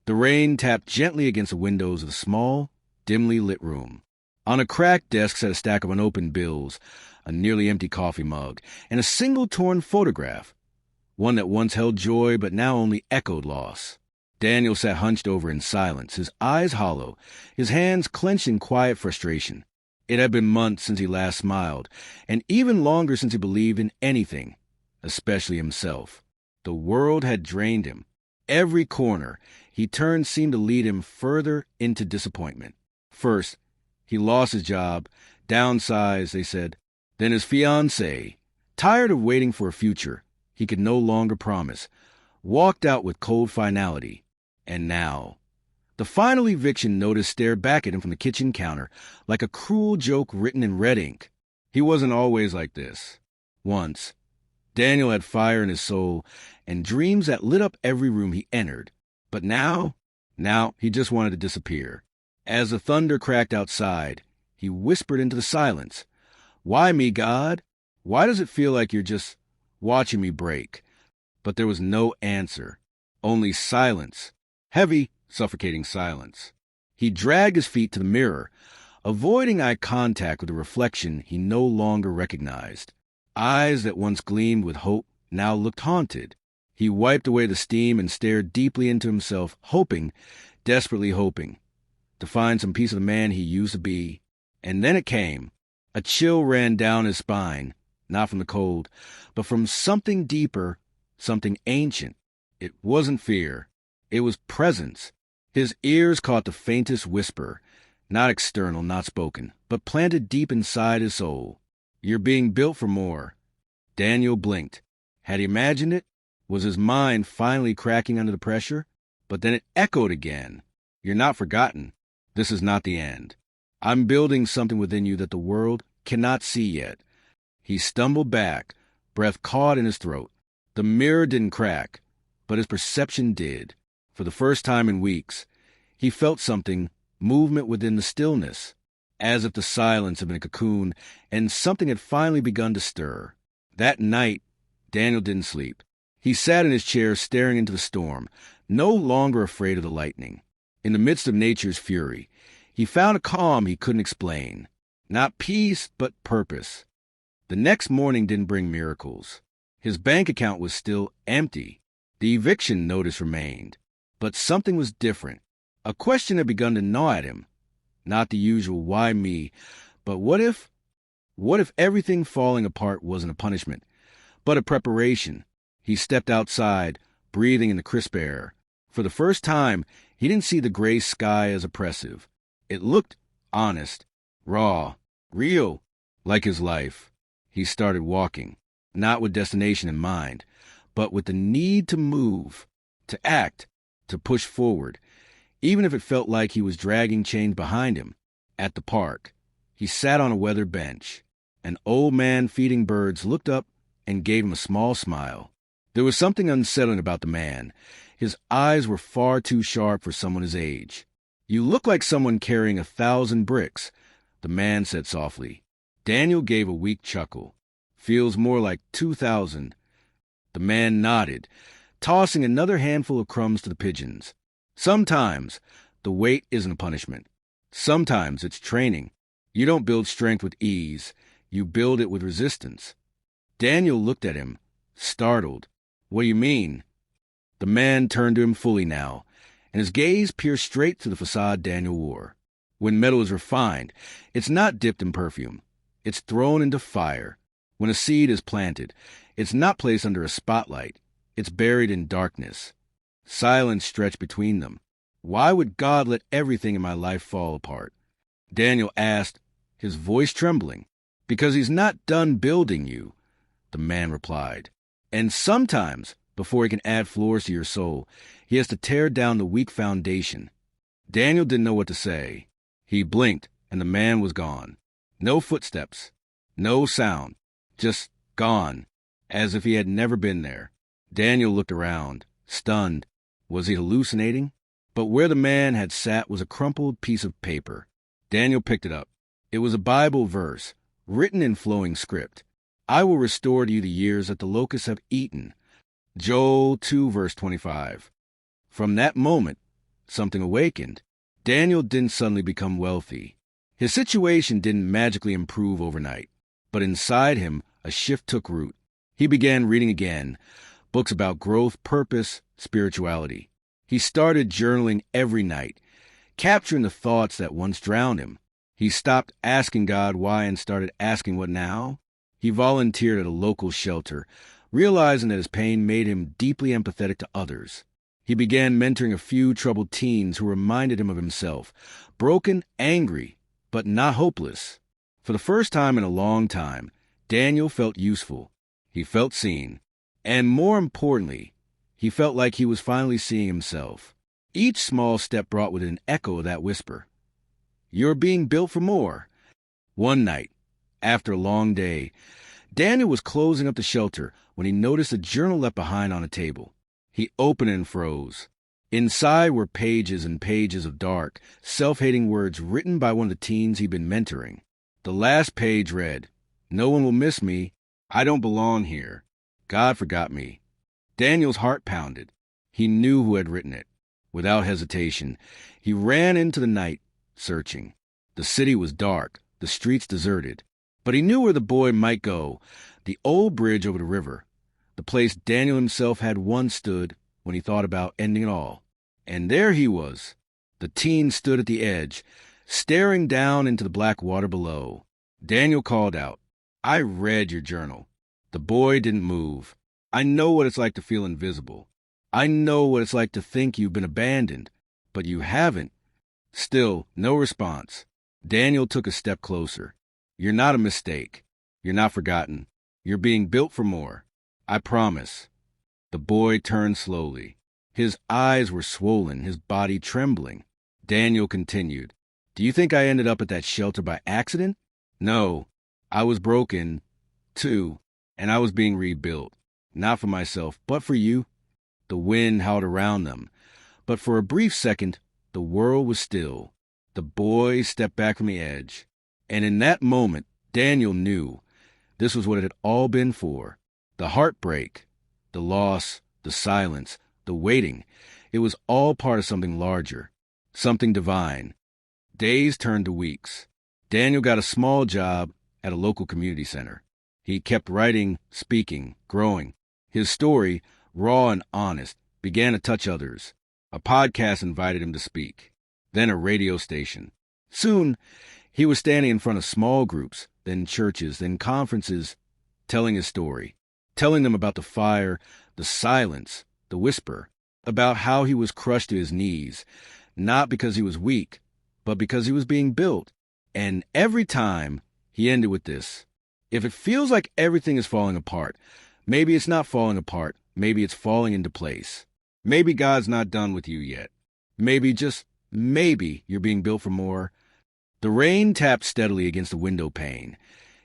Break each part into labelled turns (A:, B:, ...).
A: The rain tapped gently against the windows of the small, dimly lit room. On a cracked desk sat a stack of unopened bills, a nearly empty coffee mug, and a single torn photograph, one that once held joy but now only echoed loss. Daniel sat hunched over in silence, his eyes hollow, his hands clenched in quiet frustration. It had been months since he last smiled, and even longer since he believed in anything, especially himself. The world had drained him. Every corner he turned seemed to lead him further into disappointment. First, he lost his job, downsized, they said. Then his fiancée, tired of waiting for a future he could no longer promise, walked out with cold finality. And now, the final eviction notice stared back at him from the kitchen counter like a cruel joke written in red ink. He wasn't always like this. Once, Daniel had fire in his soul and dreams that lit up every room he entered. But now he just wanted to disappear. As the thunder cracked outside, he whispered into the silence, "Why me, God? Why does it feel like you're just watching me break?" But there was no answer, only silence, heavy, suffocating silence. He dragged his feet to the mirror, avoiding eye contact with the reflection he no longer recognized. Eyes that once gleamed with hope now looked haunted. He wiped away the steam and stared deeply into himself, hoping, desperately hoping, to find some piece of the man he used to be. And then it came. A chill ran down his spine, not from the cold, but from something deeper, something ancient. It wasn't fear. It was presence. His ears caught the faintest whisper, not external, not spoken, but planted deep inside his soul. "You're being built for more." Daniel blinked. Had he imagined it? Was his mind finally cracking under the pressure? But then it echoed again. "You're not forgotten. This is not the end. I'm building something within you that the world cannot see yet." He stumbled back, breath caught in his throat. The mirror didn't crack, but his perception did. For the first time in weeks, he felt something, movement within the stillness, as if the silence had been a cocoon and something had finally begun to stir. That night, Daniel didn't sleep. He sat in his chair staring into the storm, no longer afraid of the lightning. In the midst of nature's fury, he found a calm he couldn't explain. Not peace, but purpose. The next morning didn't bring miracles. His bank account was still empty. The eviction notice remained. But something was different. A question had begun to gnaw at him. Not the usual "why me?" but what if everything falling apart wasn't a punishment, but a preparation? He stepped outside, breathing in the crisp air. For the first time, he didn't see the gray sky as oppressive. It looked honest, raw, real, like his life. He started walking, not with destination in mind, but with the need to move, to act, to push forward, even if it felt like he was dragging chains behind him. At the park, he sat on a weathered bench. An old man feeding birds looked up and gave him a small smile. There was something unsettling about the man. His eyes were far too sharp for someone his age. "You look like someone carrying 1,000 bricks," the man said softly. Daniel gave a weak chuckle. "Feels more like 2,000. The man nodded, tossing another handful of crumbs to the pigeons. "Sometimes the weight isn't a punishment. Sometimes it's training. You don't build strength with ease. You build it with resistance." Daniel looked at him, startled. "What do you mean?" The man turned to him fully now, and his gaze pierced straight through the facade Daniel wore. When metal is refined, it's not dipped in perfume. It's thrown into fire. When a seed is planted, it's not placed under a spotlight. It's buried in darkness. Silence stretched between them. "Why would God let everything in my life fall apart?" Daniel asked, his voice trembling. "Because he's not done building you," the man replied. "And sometimes, before he can add floors to your soul, he has to tear down the weak foundation." Daniel didn't know what to say. He blinked, and the man was gone. No footsteps, no sound, just gone, as if he had never been there. Daniel looked around, stunned. Was he hallucinating? But where the man had sat was a crumpled piece of paper. Daniel picked it up. It was a Bible verse, written in flowing script. "I will restore to you the years that the locusts have eaten." Joel 2, verse 25. From that moment, something awakened. Daniel didn't suddenly become wealthy. His situation didn't magically improve overnight. But inside him, a shift took root. He began reading again, books about growth, purpose, spirituality. He started journaling every night, capturing the thoughts that once drowned him. He stopped asking God why and started asking what now. He volunteered at a local shelter, realizing that his pain made him deeply empathetic to others. He began mentoring a few troubled teens who reminded him of himself, broken, angry, but not hopeless. For the first time in a long time, Daniel felt useful. He felt seen. And more importantly, he felt like he was finally seeing himself. Each small step brought with it an echo of that whisper. You're being built for more. One night, after a long day, Daniel was closing up the shelter when he noticed a journal left behind on a table. He opened it and froze. Inside were pages and pages of dark, self-hating words written by one of the teens he'd been mentoring. The last page read, "No one will miss me. I don't belong here. God forgot me." Daniel's heart pounded. He knew who had written it. Without hesitation, he ran into the night, searching. The city was dark, the streets deserted. But he knew where the boy might go, the old bridge over the river, the place Daniel himself had once stood when he thought about ending it all. And there he was. The teen stood at the edge, staring down into the black water below. Daniel called out, "I read your journal." The boy didn't move. "I know what it's like to feel invisible. I know what it's like to think you've been abandoned, but you haven't." Still, no response. Daniel took a step closer. "You're not a mistake. You're not forgotten. You're being built for more. I promise." The boy turned slowly. His eyes were swollen, his body trembling. Daniel continued, "Do you think I ended up at that shelter by accident? No. I was broken, too, and I was being rebuilt. Not for myself, but for you." The wind howled around them, but for a brief second, the world was still. The boy stepped back from the edge, and in that moment, Daniel knew this was what it had all been for. The heartbreak, the loss, the silence, the waiting, it was all part of something larger, something divine. Days turned to weeks. Daniel got a small job at a local community center. He kept writing, speaking, growing. His story, raw and honest, began to touch others. A podcast invited him to speak, then a radio station. Soon, he was standing in front of small groups, then churches, then conferences, telling his story, telling them about the fire, the silence, the whisper, about how he was crushed to his knees, not because he was weak, but because he was being built. And every time, he ended with this: if it feels like everything is falling apart, maybe it's not falling apart, maybe it's falling into place. Maybe God's not done with you yet. Maybe, just maybe, you're being built for more. The rain tapped steadily against the window pane,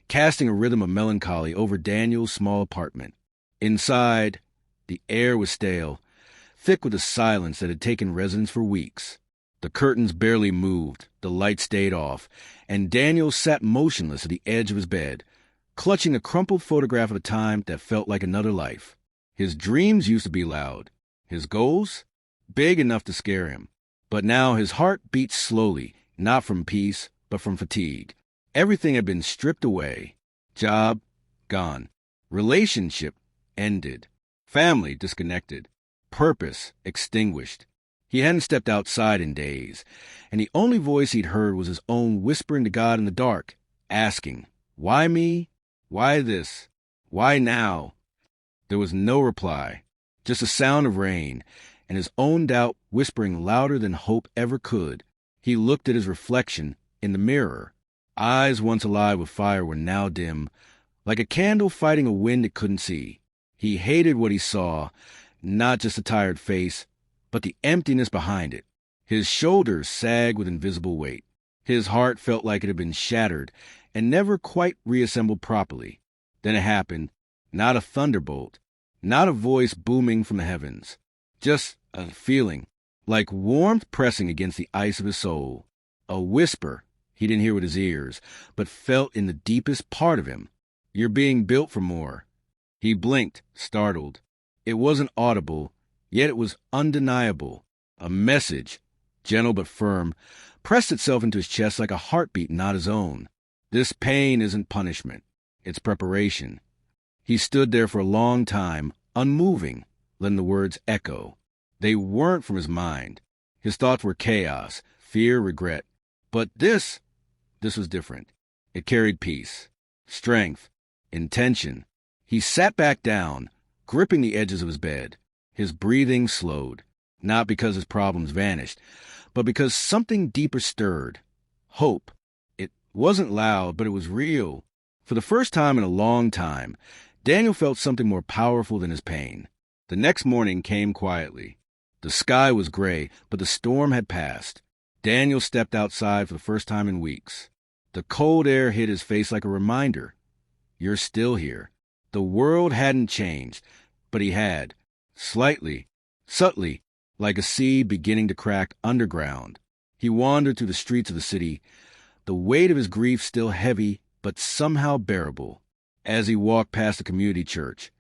A: casting a rhythm of melancholy over Daniel's small apartment. Inside, the air was stale, thick with a silence that had taken residence for weeks. The curtains barely moved, the light stayed off, and Daniel sat motionless at the edge of his bed, clutching a crumpled photograph of a time that felt like another life. His dreams used to be loud, his goals big enough to scare him. But now his heart beat slowly, not from peace, but from fatigue. Everything had been stripped away. Job, gone. Relationship, ended. Family, disconnected. Purpose, extinguished. He hadn't stepped outside in days, and the only voice he'd heard was his own whispering to God in the dark, asking, "Why me? Why this? Why now?" There was no reply, just a sound of rain, and his own doubt whispering louder than hope ever could. He looked at his reflection in the mirror. Eyes once alive with fire were now dim, like a candle fighting a wind it couldn't see. He hated what he saw, not just a tired face, but the emptiness behind it. His shoulders sagged with invisible weight. His heart felt like it had been shattered and never quite reassembled properly. Then it happened, not a thunderbolt, not a voice booming from the heavens, just a feeling, like warmth pressing against the ice of his soul. A whisper he didn't hear with his ears, but felt in the deepest part of him. "You're being built for more." He blinked, startled. It wasn't audible, yet it was undeniable. A message, gentle but firm, pressed itself into his chest like a heartbeat not his own. This pain isn't punishment. It's preparation. He stood there for a long time, unmoving, letting the words echo. They weren't from his mind. His thoughts were chaos, fear, regret. But this was different. It carried peace, strength, intention. He sat back down, gripping the edges of his bed. His breathing slowed, not because his problems vanished, but because something deeper stirred. Hope. It wasn't loud, but it was real. For the first time in a long time, Daniel felt something more powerful than his pain. The next morning came quietly. The sky was gray, but the storm had passed. Daniel stepped outside for the first time in weeks. The cold air hit his face like a reminder. You're still here. The world hadn't changed, but he had. Slightly, subtly, like a seed beginning to crack underground. He wandered through the streets of the city, the weight of his grief still heavy, but somehow bearable. As he walked past the community church,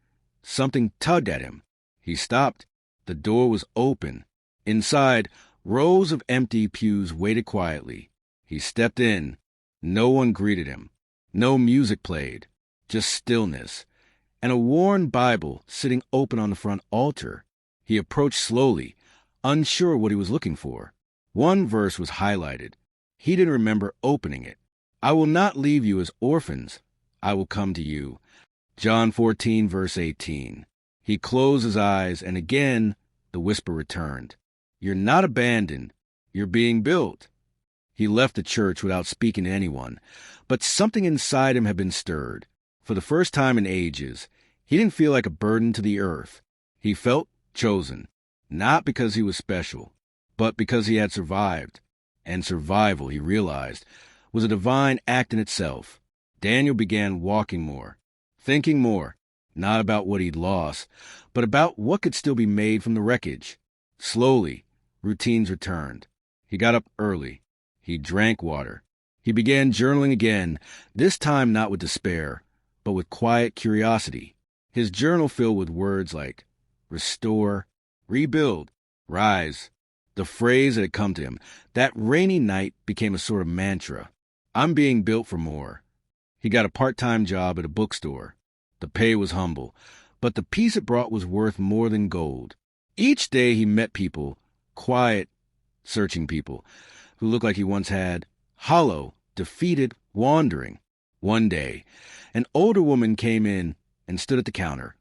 A: something tugged at him. He stopped. The door was open. Inside, rows of empty pews waited quietly. He stepped in. No one greeted him. No music played. Just stillness. And a worn Bible sitting open on the front altar. He approached slowly, unsure what he was looking for. One verse was highlighted. He didn't remember opening it. I will not leave you as orphans. I will come to you. John 14, verse 18. He closed his eyes, and again the whisper returned. You're not abandoned. You're being built. He left the church without speaking to anyone, but something inside him had been stirred. For the first time in ages, he didn't feel like a burden to the earth. He felt chosen, not because he was special, but because he had survived. And survival, he realized, was a divine act in itself. Daniel began walking more, thinking more, not about what he'd lost, but about what could still be made from the wreckage. Slowly, routines returned. He got up early. He drank water. He began journaling again, this time not with despair, but with quiet curiosity. His journal filled with words like restore, rebuild, rise. The phrase that had come to him that rainy night became a sort of mantra. I'm being built for more. He got a part-time job at a bookstore. The pay was humble, but the peace it brought was worth more than gold. Each day he met people, quiet, searching people, who looked like he once had, hollow, defeated, wandering. One day, an older woman came in and stood at the counter,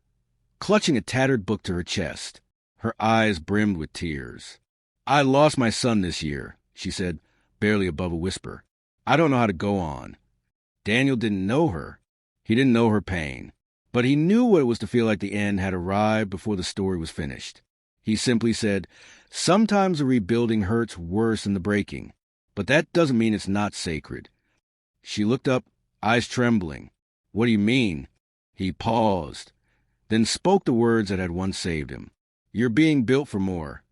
A: clutching a tattered book to her chest. Her eyes brimmed with tears. I lost my son this year, she said, barely above a whisper. I don't know how to go on. Daniel didn't know her. He didn't know her pain. But he knew what it was to feel like the end had arrived before the story was finished. He simply said, sometimes the rebuilding hurts worse than the breaking, but that doesn't mean it's not sacred. She looked up, eyes trembling. What do you mean? He paused, then spoke the words that had once saved him. You're being built for more.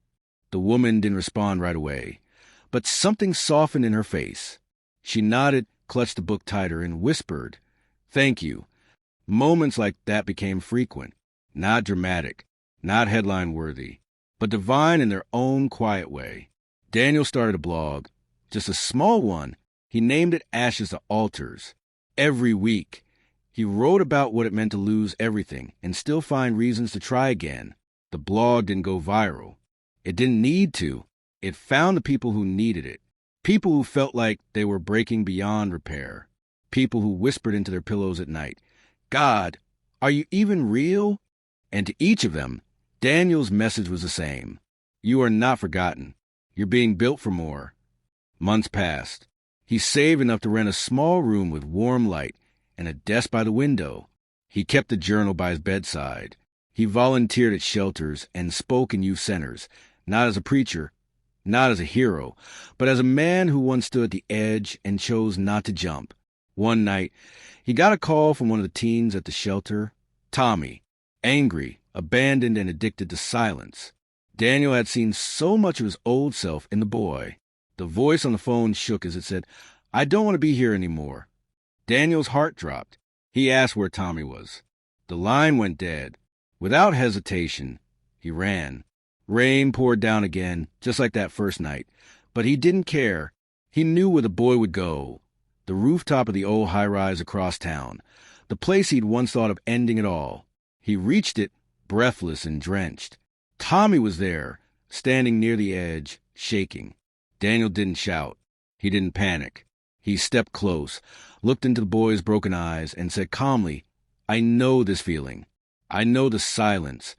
A: The woman didn't respond right away, but something softened in her face. She nodded, clutched the book tighter, and whispered, thank you. Moments like that became frequent, not dramatic, not headline-worthy, but divine in their own quiet way. Daniel started a blog, just a small one. He named it Ashes to Altars. Every week, he wrote about what it meant to lose everything and still find reasons to try again. The blog didn't go viral. It didn't need to. It found the people who needed it, people who felt like they were breaking beyond repair, people who whispered into their pillows at night, God, are you even real? And to each of them, Daniel's message was the same. You are not forgotten. You're being built for more. Months passed. He saved enough to rent a small room with warm light and a desk by the window. He kept the journal by his bedside. He volunteered at shelters and spoke in youth centers, not as a preacher, not as a hero, but as a man who once stood at the edge and chose not to jump. One night, he got a call from one of the teens at the shelter, Tommy, angry, abandoned, and addicted to silence. Daniel had seen so much of his old self in the boy. The voice on the phone shook as it said, I don't want to be here anymore. Daniel's heart dropped. He asked where Tommy was. The line went dead. Without hesitation, he ran. Rain poured down again, just like that first night, But he didn't care. He knew where the boy would go. The rooftop of the old high-rise across town. The place he'd once thought of ending it all. He reached it, breathless and drenched. Tommy was there, standing near the edge, shaking. Daniel didn't shout. He didn't panic. He stepped close, looked into the boy's broken eyes, and said calmly, "I know this feeling. I know the silence,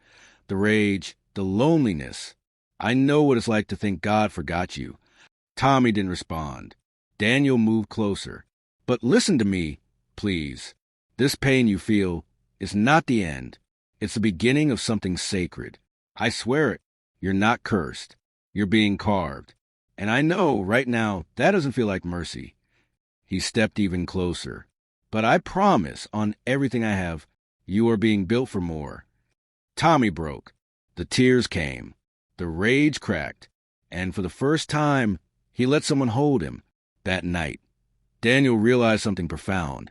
A: the rage, the loneliness. I know what it's like to think God forgot you." Tommy didn't respond. Daniel moved closer. "But listen to me, please. This pain you feel is not the end. It's the beginning of something sacred. I swear it. You're not cursed. You're being carved. And I know, right now, that doesn't feel like mercy." He stepped even closer. "But I promise, on everything I have, you are being built for more." Tommy broke. The tears came. The rage cracked. And for the first time, he let someone hold him. That night, Daniel realized something profound.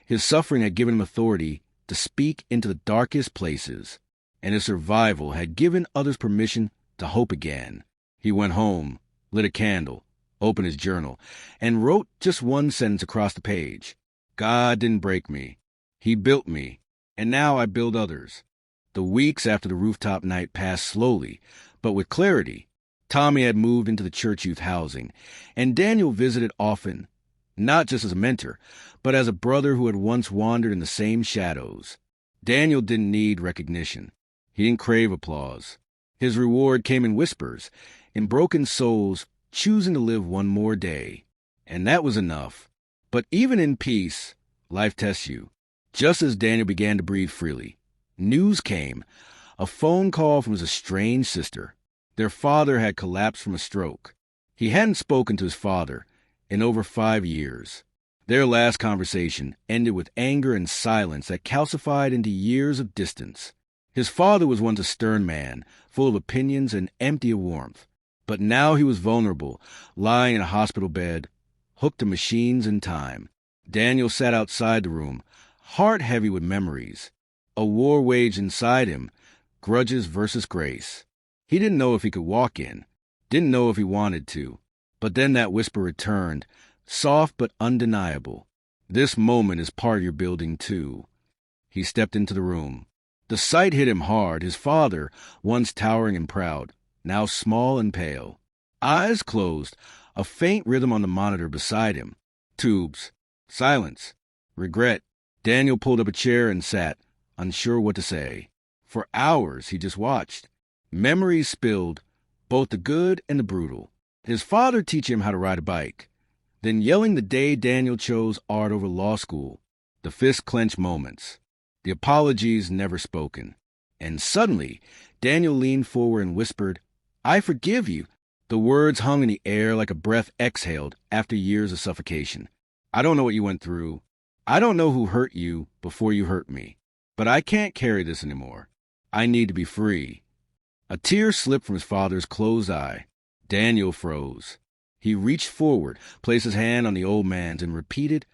A: His suffering had given him authority to speak into the darkest places, and his survival had given others permission to hope again. He went home, lit a candle, opened his journal, and wrote just one sentence across the page. "God didn't break me. He built me, and now I build others." The weeks after the rooftop night passed slowly, but with clarity. Tommy had moved into the church youth housing, and Daniel visited often, not just as a mentor, but as a brother who had once wandered in the same shadows. Daniel didn't need recognition. He didn't crave applause. His reward came in whispers, in broken souls choosing to live one more day. And that was enough. But even in peace, life tests you. Just as Daniel began to breathe freely, news came. A phone call from his estranged sister. Their father had collapsed from a stroke. He hadn't spoken to his father in over 5 years. Their last conversation ended with anger and silence that calcified into years of distance. His father was once a stern man, full of opinions and empty of warmth. But now he was vulnerable, lying in a hospital bed, hooked to machines and time. Daniel sat outside the room, heart heavy with memories. A war waged inside him, grudges versus grace. He didn't know if he could walk in, didn't know if he wanted to. But then that whisper returned, soft but undeniable. "This moment is part of your building, too." He stepped into the room. The sight hit him hard. His father, once towering and proud, now small and pale. Eyes closed, a faint rhythm on the monitor beside him. Tubes. Silence. Regret. Daniel pulled up a chair and sat, unsure what to say. For hours he just watched. Memories spilled, both the good and the brutal. His father teaching him how to ride a bike. Then yelling the day Daniel chose art over law school. The fist-clenched moments. The apologies never spoken. And suddenly, Daniel leaned forward and whispered, "I forgive you." The words hung in the air like a breath exhaled after years of suffocation. "I don't know what you went through. I don't know who hurt you before you hurt me. But I can't carry this anymore. I need to be free." A tear slipped from his father's closed eye. Daniel froze. He reached forward, placed his hand on the old man's, and repeated,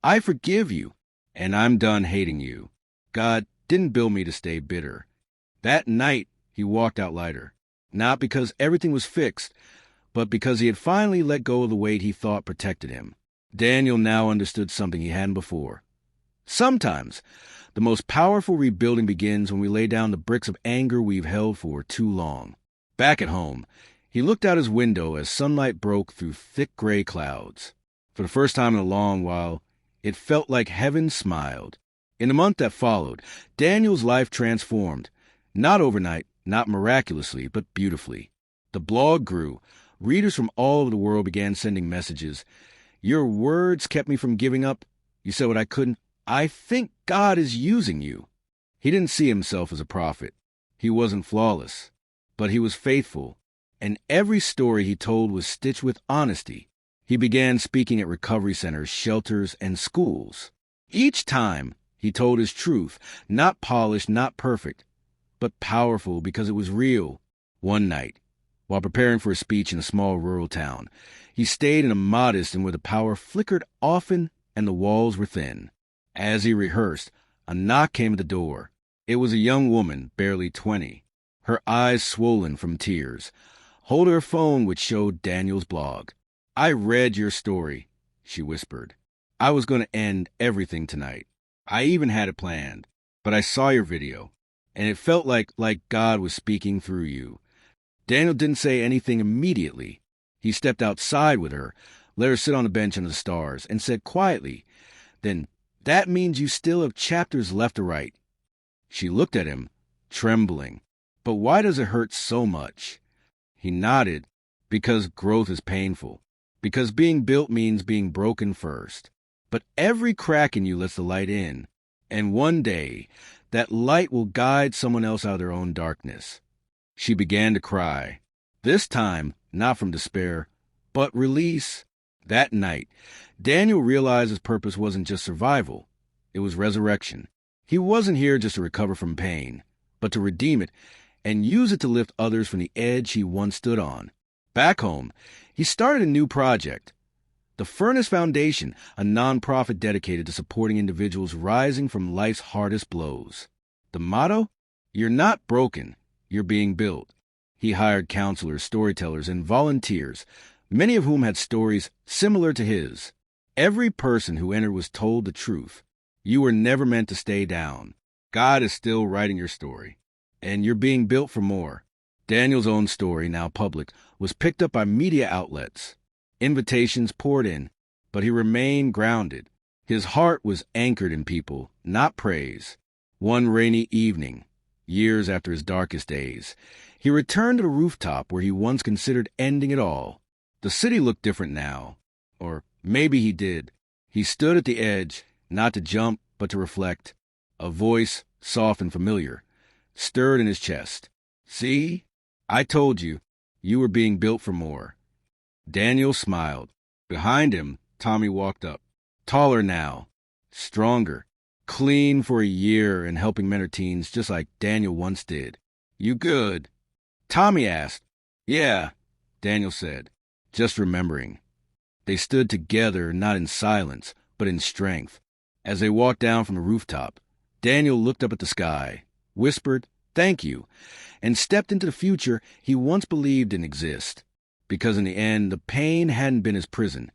A: "I forgive you, and I'm done hating you. God didn't build me to stay bitter." That night, he walked out lighter. Not because everything was fixed, but because he had finally let go of the weight he thought protected him. Daniel now understood something he hadn't before. Sometimes, the most powerful rebuilding begins when we lay down the bricks of anger we've held for too long. Back at home, he looked out his window as sunlight broke through thick gray clouds. For the first time in a long while, it felt like heaven smiled. In the month that followed, Daniel's life transformed. Not overnight, not miraculously, but beautifully. The blog grew. Readers from all over the world began sending messages. "Your words kept me from giving up. You said what I couldn't. I think God is using you." He didn't see himself as a prophet. He wasn't flawless, but he was faithful. And every story he told was stitched with honesty. He began speaking at recovery centers, shelters, and schools. Each time, he told his truth, not polished, not perfect, but powerful because it was real. One night, while preparing for a speech in a small rural town, he stayed in a modest and where the power flickered often and the walls were thin. As he rehearsed, a knock came at the door. It was a young woman, barely 20, her eyes swollen from tears. holding her phone which showed Daniel's blog. "I read your story," she whispered. "I was going to end everything tonight. I even had it planned. But I saw your video, and it felt like God was speaking through you." Daniel didn't say anything immediately. He stepped outside with her, let her sit on the bench under the stars, and said quietly, "Then that means you still have chapters left to write." She looked at him, trembling. "But why does it hurt so much?" He nodded. "Because growth is painful. Because being built means being broken first. But every crack in you lets the light in. And one day, that light will guide someone else out of their own darkness." She began to cry. This time, not from despair, but release. That night, Daniel realized his purpose wasn't just survival. It was resurrection. He wasn't here just to recover from pain, but to redeem it and use it to lift others from the edge he once stood on. Back home, he started a new project. The Furnace Foundation, a nonprofit dedicated to supporting individuals rising from life's hardest blows. The motto? "You're not broken, you're being built." He hired counselors, storytellers, and volunteers, many of whom had stories similar to his. Every person who entered was told the truth. You were never meant to stay down. God is still writing your story, and you're being built for more. Daniel's own story, now public, was picked up by media outlets. Invitations poured in, but he remained grounded. His heart was anchored in people, not praise. One rainy evening, years after his darkest days, he returned to the rooftop where he once considered ending it all. The city looked different now. Or maybe he did. He stood at the edge, not to jump, but to reflect. A voice, soft and familiar, stirred in his chest. "See? I told you, you were being built for more." Daniel smiled. Behind him, Tommy walked up. Taller now, stronger, clean for a year and helping mentor teens just like Daniel once did. "You good?" Tommy asked. "Yeah," Daniel said, just remembering. They stood together, not in silence, but in strength. As they walked down from the rooftop, Daniel looked up at the sky, whispered, "Thank you," and stepped into the future he once believed didn't exist. Because in the end, the pain hadn't been his prison.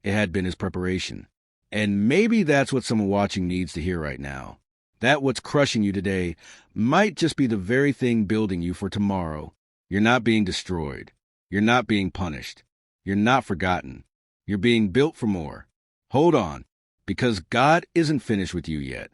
A: It had been his preparation. And maybe that's what someone watching needs to hear right now. That what's crushing you today might just be the very thing building you for tomorrow. You're not being destroyed. You're not being punished. You're not forgotten. You're being built for more. Hold on, because God isn't finished with you yet.